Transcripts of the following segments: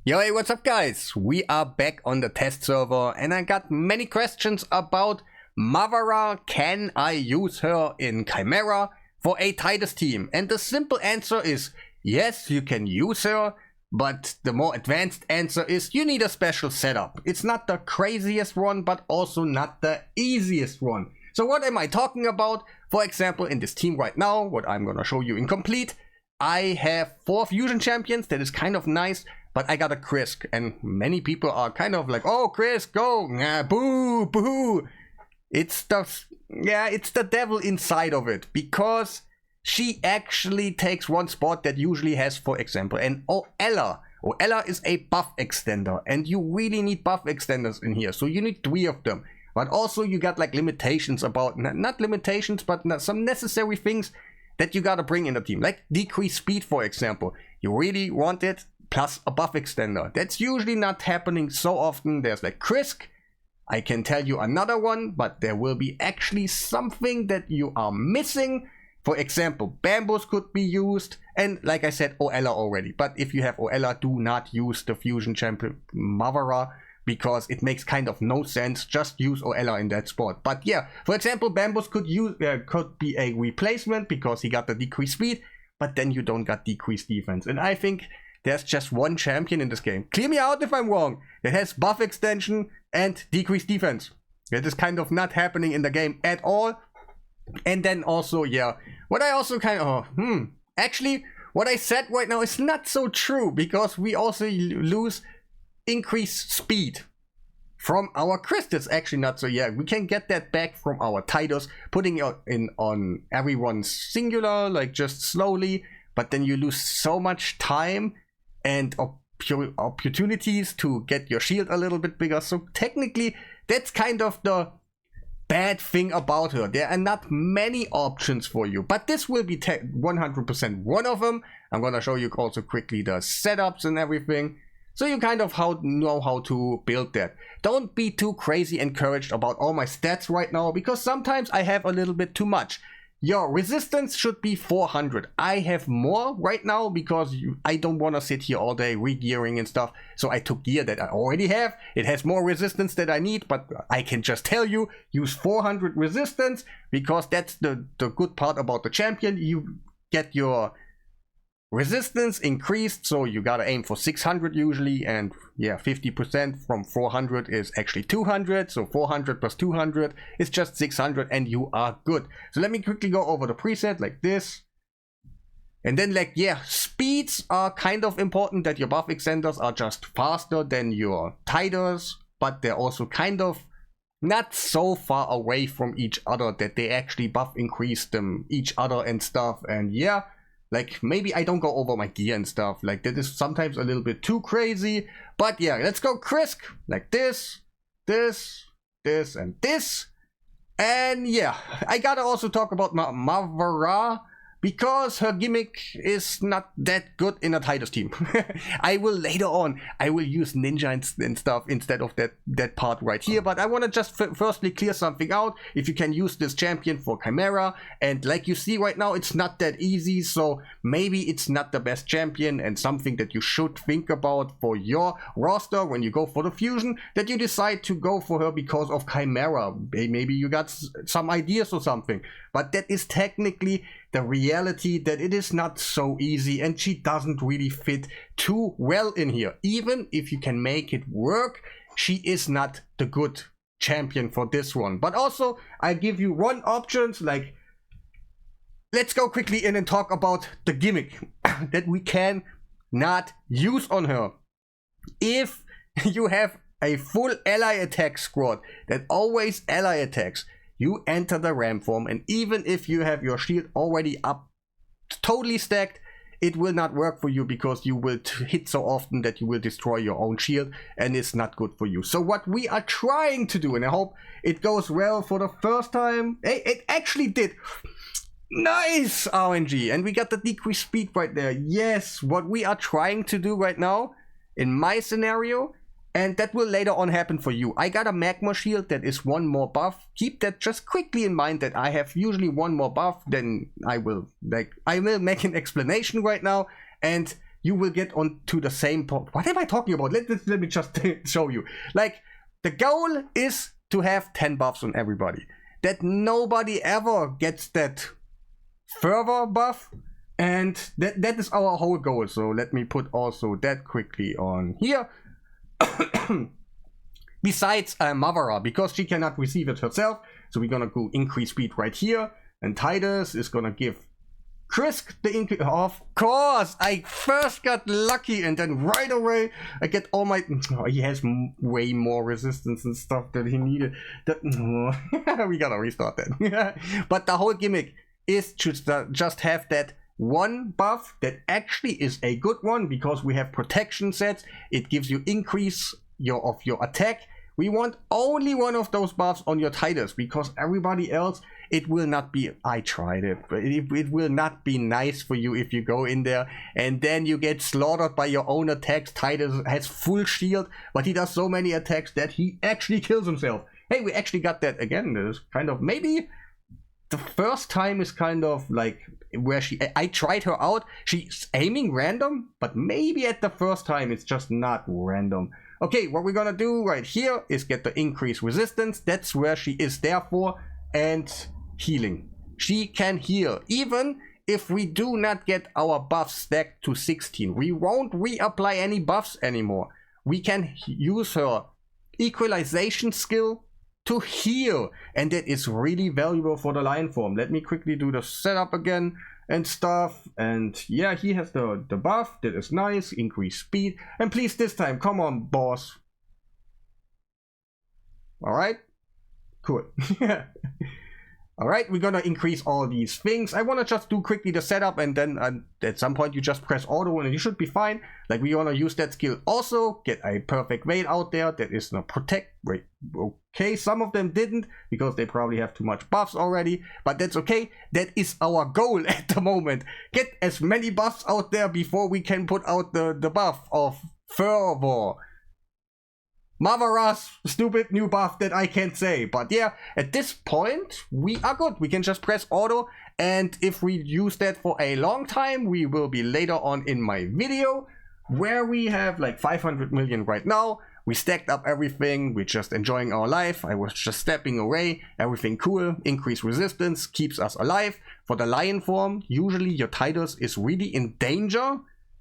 Yo, hey, what's up guys? We are back on the test server and I got many questions about Mavara. Can I use her in Chimera for a Titus team? And the simple answer is yes, you can use her, but the more advanced answer is you need a special setup. It's not the craziest one, but also not the easiest one. So what am I talking about? For example, in this team right now, what I'm gonna show you in complete, I have 4 fusion champions. That is kind of nice. But I got a Krisk, and many people are kind of like, oh, Krisk, go, nah, boo, boo. It's the devil inside of it, because she actually takes one spot that usually has, for example, an Oella. Oella is a buff extender, and you really need buff extenders in here, so you need 3 of them. But also you got like limitations about, not limitations, but some necessary things that you gotta bring in the team, like decreased speed, for example. You really want it, plus a buff extender. That's usually not happening so often. There's like Krisk. I can tell you another one, but there will be actually something that you are missing. For example, Bamboos could be used, and like I said, Oella already. But if you have Oella, do not use the fusion champion Mavara, because it makes kind of no sense. Just use Oella in that spot. But yeah, for example, Bamboos could be a replacement because he got the decreased speed, but then you don't got decreased defense. And I think there's just one champion in this game, clear me out if I'm wrong, that has buff extension and decreased defense. That is kind of not happening in the game at all. And then also, yeah, what I also kind of, actually, what I said right now is not so true, because we also lose increased speed from our Krisk. That's actually not so, yeah, we can get that back from our Titus, putting it in on everyone's singular, like just slowly, but then you lose so much time and opportunities to get your shield a little bit bigger. So technically that's kind of the bad thing about her. There are not many options for you, but this will be 100% one of them. I'm gonna show you also quickly the setups and everything, so you kind of know how to build that. Don't be too crazy encouraged about all my stats right now, because sometimes I have a little bit too much. Your resistance should be 400. I have more right now because I don't want to sit here all day re-gearing and stuff. So I took gear that I already have. It has more resistance that I need, but I can just tell you, use 400 resistance, because that's the good part about the champion. You get your resistance increased, so you gotta aim for 600 usually, and yeah, 50% from 400 is actually 200, so 400 plus 200 is just 600, and you are good. So let me quickly go over the preset like this, and then like, yeah, speeds are kind of important, that your buff extenders are just faster than your Titus, but they're also kind of not so far away from each other that they actually buff increase them each other and stuff. And yeah, like, maybe I don't go over my gear and stuff, like that is sometimes a little bit too crazy. But yeah, let's go Krisk, like this, this, this, and this. And yeah, I gotta also talk about Mavara, because her gimmick is not that good in a Titus team. I will later on, I will use ninja and stuff instead of that part right here. But I want to just firstly clear something out. If you can use this champion for Chimera, and like you see right now, it's not that easy. So maybe it's not the best champion, and something that you should think about for your roster when you go for the fusion, that you decide to go for her because of Chimera. Maybe you got some ideas or something. But that is technically the reality, that it is not so easy, and she doesn't really fit too well in here. Even if you can make it work, she is not the good champion for this one. But also, I give you one option, like, let's go quickly in and talk about the gimmick that we can not use on her. If you have a full ally attack squad that always ally attacks, you enter the ram form, and even if you have your shield already up totally stacked, it will not work for you, because you will hit so often that you will destroy your own shield, and it's not good for you. So what we are trying to do, and I hope it goes well for the first time, it actually did. Nice RNG, and we got the decreased speed right there. Yes, what we are trying to do right now in my scenario, and that will later on happen for you. I got a magma shield that is 1 more buff. Keep that just quickly in mind, that I have usually 1 more buff. Then I will make an explanation right now. And you will get onto the same point. What am I talking about? Let me just show you. Like, the goal is to have 10 buffs on everybody. That nobody ever gets that fervor buff. And that is our whole goal. So let me put also that quickly on here. Besides Mavara, because she cannot receive it herself. So we're gonna go increase speed right here. And Titus is gonna give Krisk the increase. Of course, I first got lucky and then right away I get all my... Oh, he has way more resistance and stuff that he needed. We gotta restart that. But the whole gimmick is to just have that one buff that actually is a good one, because we have protection sets. It gives you increase of your attack. We want only one of those buffs on your Titus, because everybody else, it will not be... I tried it, but it will not be nice for you if you go in there and then you get slaughtered by your own attacks. Titus has full shield, but he does so many attacks that he actually kills himself. Hey, we actually got that again. This kind of... Maybe the first time is kind of like where I tried her out. She's aiming random, but maybe at the first time it's just not random. Okay, what we're gonna do right here is get the increased resistance. That's where she is there for. And healing. She can heal. Even if we do not get our buffs stacked to 16, we won't reapply any buffs anymore. We can use her equalization skill to heal, and that is really valuable for the lion form. Let me quickly do the setup again and stuff. And yeah, he has the buff. That is nice. Increase speed. And please, this time, come on, boss. All right, cool. All right, we're gonna increase all these things. I want to just do quickly the setup, and then at some point you just press auto and you should be fine. Like, we want to use that skill also, get a perfect raid out there that is not protect. Wait, okay, some of them didn't because they probably have too much buffs already, but that's okay. That is our goal at the moment. Get as many buffs out there before we can put out the buff of fervor. Mavara's stupid new buff that I can't say. But yeah, at this point, we are good. We can just press auto. And if we use that for a long time, we will be later on in my video, where we have like 500 million right now. We stacked up everything. We're just enjoying our life. I was just stepping away. Everything cool. Increased resistance keeps us alive. For the lion form, usually your Titus is really in danger.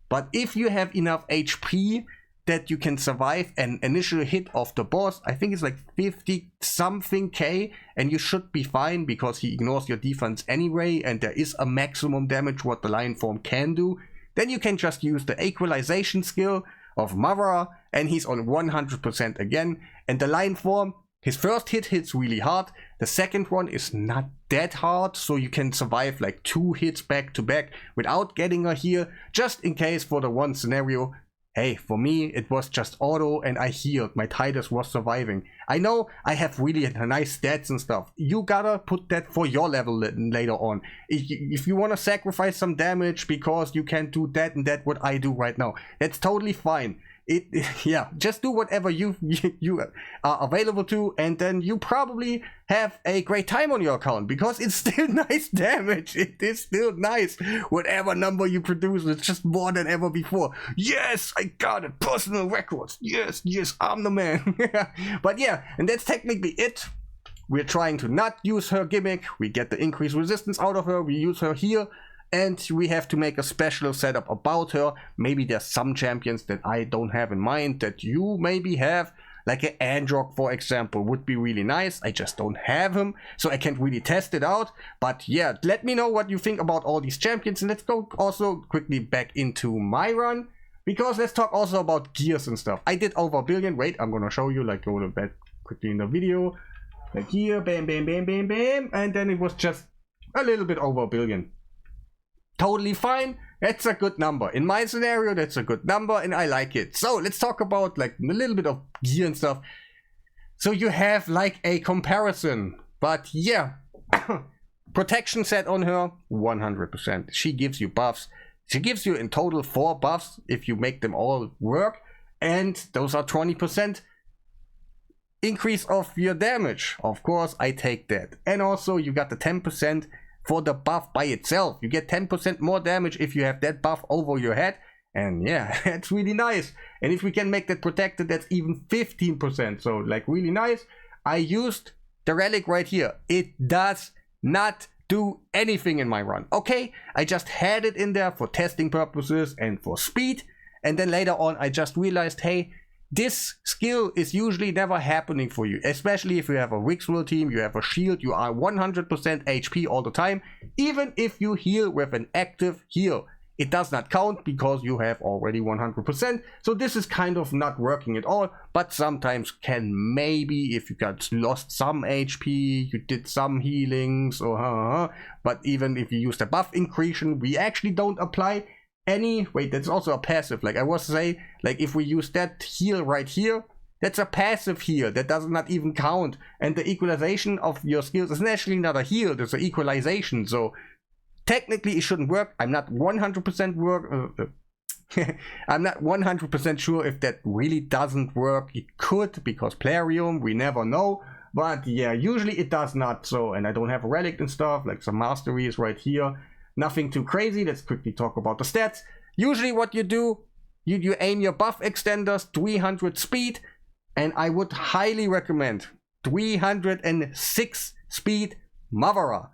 But if you have enough HP that you can survive an initial hit of the boss, I think it's like 50 something K, and you should be fine because he ignores your defense anyway, and there is a maximum damage what the lion form can do. Then you can just use the equalization skill of Mavara, and he's on 100% again. And the lion form, his first hit hits really hard, the second one is not that hard, so you can survive like 2 hits back to back without getting a heal, just in case for the one scenario. Hey, for me, it was just auto and I healed. My Titus was surviving. I know I have really nice stats and stuff. You gotta put that for your level later on. If you want to sacrifice some damage because you can't do that and that what I do right now, that's totally fine. Yeah, just do whatever you are available to, and then you probably have a great time on your account because it's still nice damage. It is still nice. Whatever number you produce, it's just more than ever before. Yes, I got it. Personal records. Yes, I'm the man. But yeah, and that's technically it. We're trying to not use her gimmick. We get the increased resistance out of her. We use her here. And we have to make a special setup about her. Maybe there's some champions that I don't have in mind that you maybe have. Like an Androck, for example, would be really nice. I just don't have him, so I can't really test it out. But yeah, let me know what you think about all these champions. And let's go also quickly back into my run, because let's talk also about gears and stuff. I did over a billion. Wait, I'm gonna show you, like, go back quickly in the video. Like here, bam, bam, bam, bam, bam. And then it was just a little bit over a billion. Totally fine. That's a good number. In my scenario, that's a good number and I like it. So let's talk about like a little bit of gear and stuff. So you have like a comparison. But yeah, protection set on her, 100%. She gives you buffs. She gives you in total 4 buffs if you make them all work. And those are 20% increase of your damage. Of course, I take that. And also you got the 10% for the buff by itself. You get 10% more damage if you have that buff over your head. And yeah, that's really nice. And if we can make that protected, that's even 15%. So like really nice. I used the relic right here. It does not do anything in my run. Okay, I just had it in there for testing purposes and for speed. And then later on, I just realized, hey, this skill is usually never happening for you, especially if you have a Wixwell team, you have a shield, you are 100% HP all the time. Even if you heal with an active heal, it does not count because you have already 100%. So this is kind of not working at all, but sometimes can maybe if you got lost some HP, you did some healings, or but even if you use the buff increase, we actually don't apply any, wait, that's also a passive. Like I was saying, like if we use that heal right here, that's a passive heal that does not even count. And the equalization of your skills is actually not a heal, it's an equalization. So technically it shouldn't work. I'm not 100% I'm not 100% sure if that really doesn't work. It could, because Plarium, we never know. But yeah, usually it does not. So, and I don't have a relic and stuff, like some mastery is right here. Nothing too crazy. Let's quickly talk about the stats. Usually what you do, you aim your buff extenders 300 speed, and I would highly recommend 306 speed Mavara,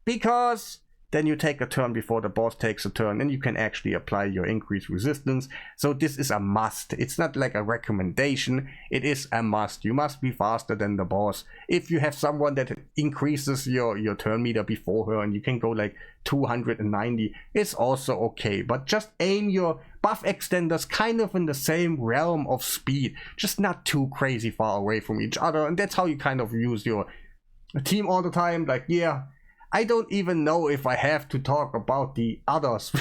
because then you take a turn before the boss takes a turn and you can actually apply your increased resistance. So this is a must. It's not like a recommendation, it is a must. You must be faster than the boss. If you have someone that increases your turn meter before her and you can go like 290, it's also okay. But just aim your buff extenders kind of in the same realm of speed, just not too crazy far away from each other. And that's how you kind of use your team all the time. Like, yeah, I don't even know if I have to talk about the others.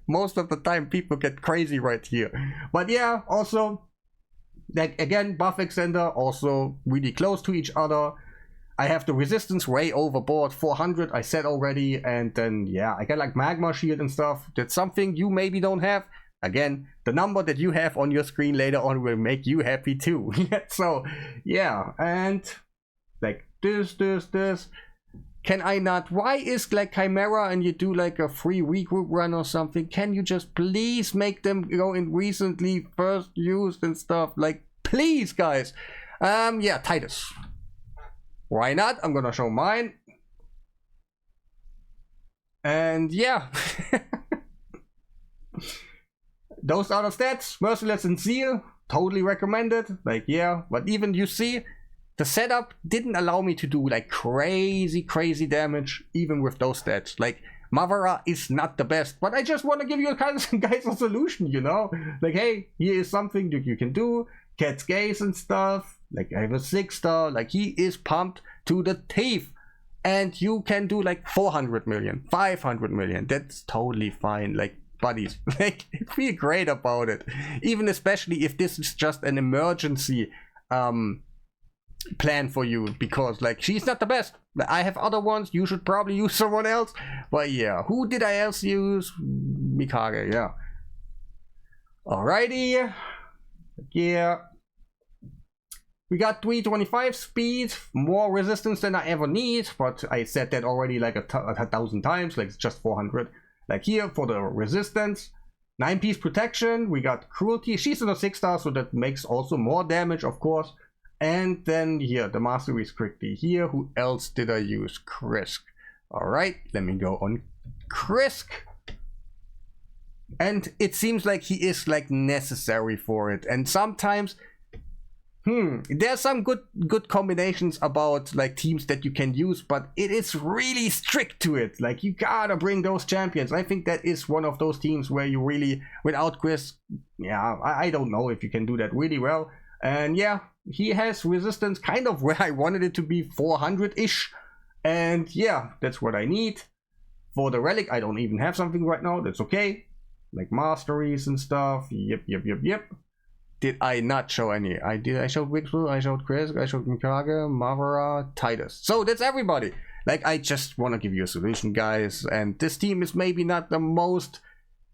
Most of the time people get crazy right here. But yeah, also, like again, buff extender also really close to each other. I have the resistance way overboard, 400 I said already. And then yeah, I got like magma shield and stuff. That's something you maybe don't have. Again, the number that you have on your screen later on will make you happy too. So yeah, and like this. Can I not? Why is like Chimera and you do like a free regroup run or something? Can you just please make them go in recently first used and stuff? Like, please, guys. Yeah, Titus. Why not? I'm gonna show mine. And yeah. Those are the stats. Merciless and Zeal. Totally recommended. Like, yeah. But even you see, the setup didn't allow me to do like crazy damage even with those stats. Like, Mavara is not the best, but I just want to give you guys a solution, you know? Like, hey, here is something that you can do. Cat's Gaze and stuff. Like, I have a 6-star. Like, he is pumped to the teeth. And you can do like 400 million, 500 million. That's totally fine. Like, buddies, like, feel great about it. Even especially if this is just an emergency plan for you, because like she's not the best. I have other ones. You should probably use someone else. But yeah, who did I else use? Mikage, yeah. Alrighty. Yeah. We got 325 speed, more resistance than I ever need, but I said that already like a 1,000 times, like it's just 400. Like here for the resistance, 9-piece protection, we got cruelty. She's in a 6-star, so that makes also more damage, of course. And then here, the mastery is quickly here. Who else did I use? Krisk. Alright, let me go on Krisk. And it seems like he is like necessary for it. And sometimes, there's some good combinations about like teams that you can use, but it is really strict to it. Like, you gotta bring those champions. I think that is one of those teams where you really, without Krisk, yeah, I don't know if you can do that really well. And yeah, he has resistance kind of where I wanted it to be, 400-ish. And yeah, that's what I need. For the relic, I don't even have something right now. That's okay. Like masteries and stuff. Yep. Did I not show any? I showed Wixwell, I showed Krisk, I showed Mikage, Mavara, Titus. So that's everybody. Like, I just want to give you a solution, guys. And this team is maybe not the most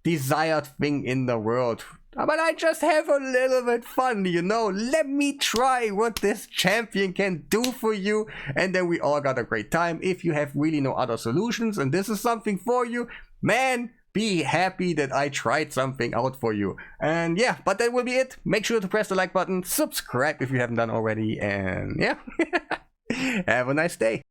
desired thing in the world, but I just have a little bit fun, you know. Let me try what this champion can do for you, and then we all got a great time. If you have really no other solutions and this is something for you, man, be happy that I tried something out for you. And yeah, but that will be it. Make sure to press the like button, subscribe if you haven't done already, and yeah, have a nice day.